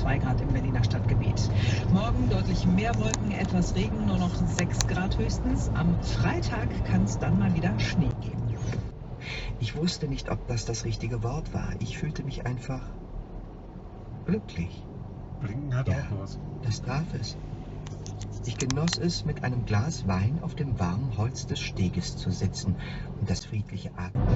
2 Grad im Berliner Stadtgebiet. Morgen deutlich mehr Wolken, etwas Regen, nur noch 6 Grad höchstens. Am Freitag kann es dann mal wieder Schnee geben. Ich wusste nicht, ob das richtige Wort war. Ich fühlte mich einfach glücklich. Blinken hat Ja, auch was. das traf es. Ich genoss es, mit einem Glas Wein auf dem warmen Holz des Steges zu sitzen und das friedliche Atmen.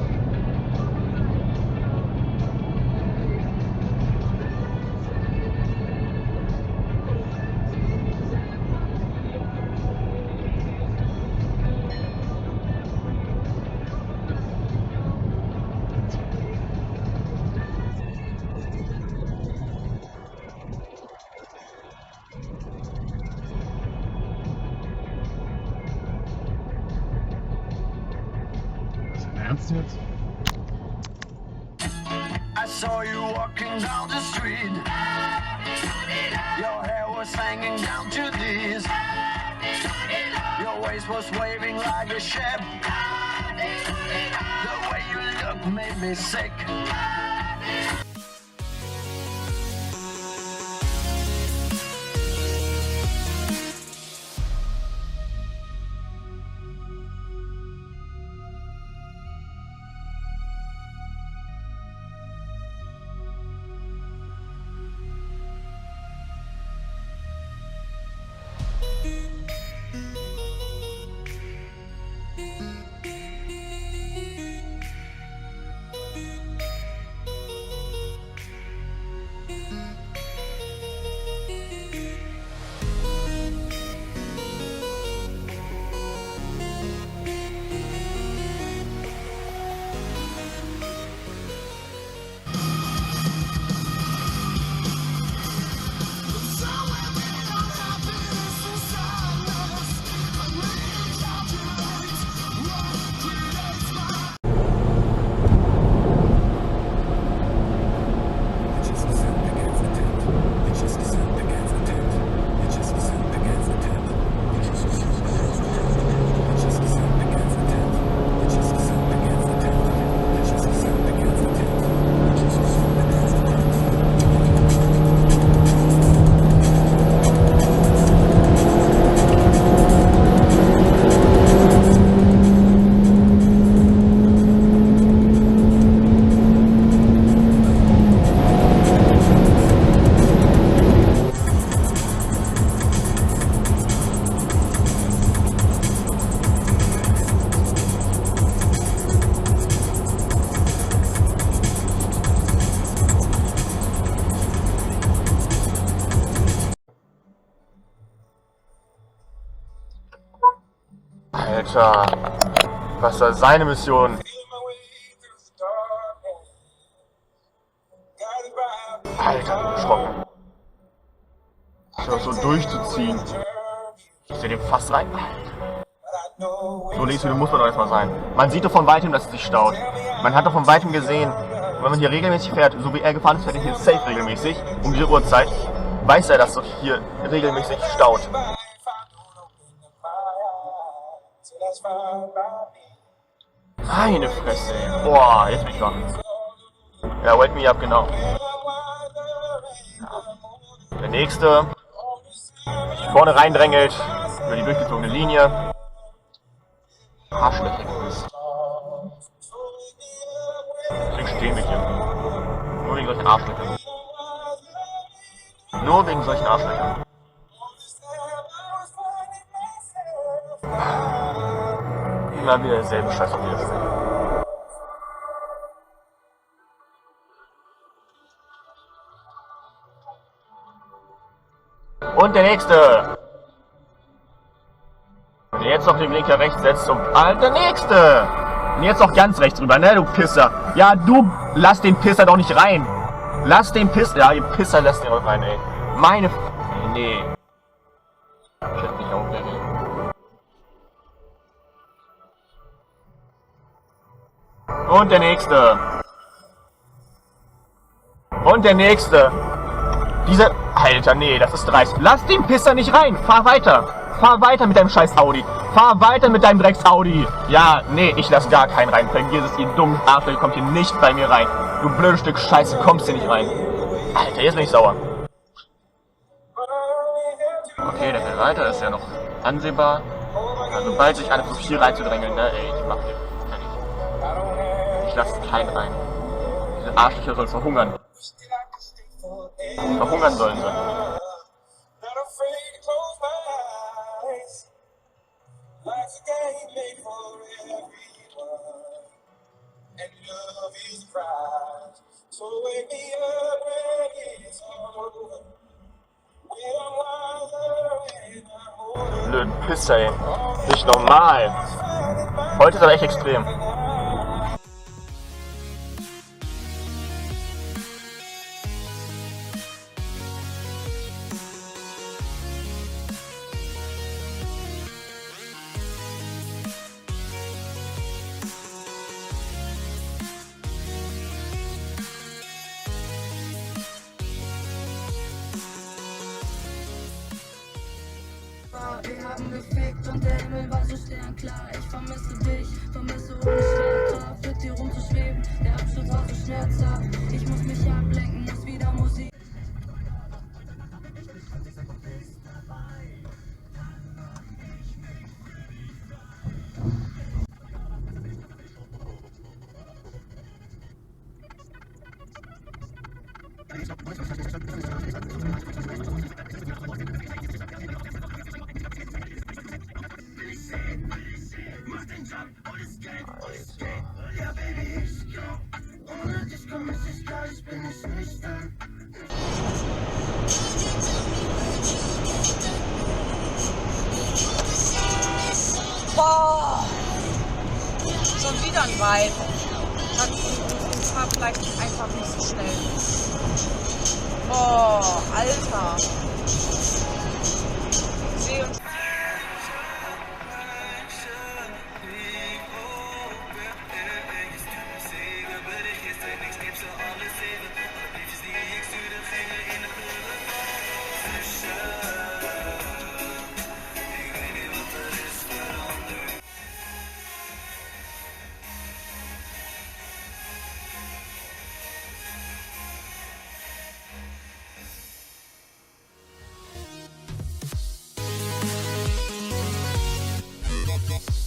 Ernst jetzt? I saw you walking down the street. Your hair was hanging down to this. Your waist was waving like a ship. The way you look made me sick. Alter, was war seine Mission? Alter, erschrocken. Das so durchzuziehen. Ist der dem fast rein? So linksmüde muss man doch erstmal sein. Man sieht doch von weitem, dass es sich staut. Man hat doch von weitem gesehen, wenn man hier regelmäßig fährt, so wie er gefahren ist, fährt er hier safe regelmäßig, um diese Uhrzeit, weiß er, dass es hier regelmäßig staut. Meine Fresse, ey. Boah, jetzt bin ich wach. Ja, wake me up, genau. Ja. Der nächste sich vorne reindrängelt, über die durchgezogene Linie. Arschlöcher. Deswegen stehen wir hier. Nur wegen solchen Arschlöchern. Nur wegen solchen Arschlöchern. Immer wieder derselbe Scheiß auf wieder. Und der nächste. Und jetzt noch den Blinker rechts setzt und der nächste. Und jetzt noch ganz rechts rüber, ne, du Pisser. Ja, du lass den Pisser doch nicht rein. Lass den Pisser. Ja, ihr Pisser lässt den auch rein, ey. Meine. Nee. Ich hätte nicht aufgeregt. Und der nächste. Und der nächste. Diese. Alter, nee, das ist dreist. Lass den Pisser nicht rein. Fahr weiter. Fahr weiter mit deinem scheiß Audi. Fahr weiter mit deinem Drecks-Audi. Ja, nee, ich lass gar keinen rein. Vergiss es, ihr dummen Arschlöcher, kommt hier nicht bei mir rein. Du blödes Stück Scheiße, kommst hier nicht rein. Alter, jetzt bin ich sauer. Okay, der fährt weiter, ist ja noch ansehbar. Also sobald sich einer versucht hier reinzudrängeln, ne, ey, ich mach den. Ich lasse keinen rein. Diese Arschlöcher sollen verhungern. Verhungern sollen sie. Blöden Pisser, ey. Nicht normal. Heute ist aber echt extrem. Wir haben gefickt und der Himmel war so sternklar. Ich vermisse dich, vermisse ohne Schwerkraft, mit dir rumzuschweben. Der Abschluss war so schmerzhaft. Ich muss mich ablenken, muss wieder Musik. Boah, schon wieder ein Vibe. Ich fahr vielleicht einfach nicht so schnell. Boah, Alter. Seh und We'll be right back.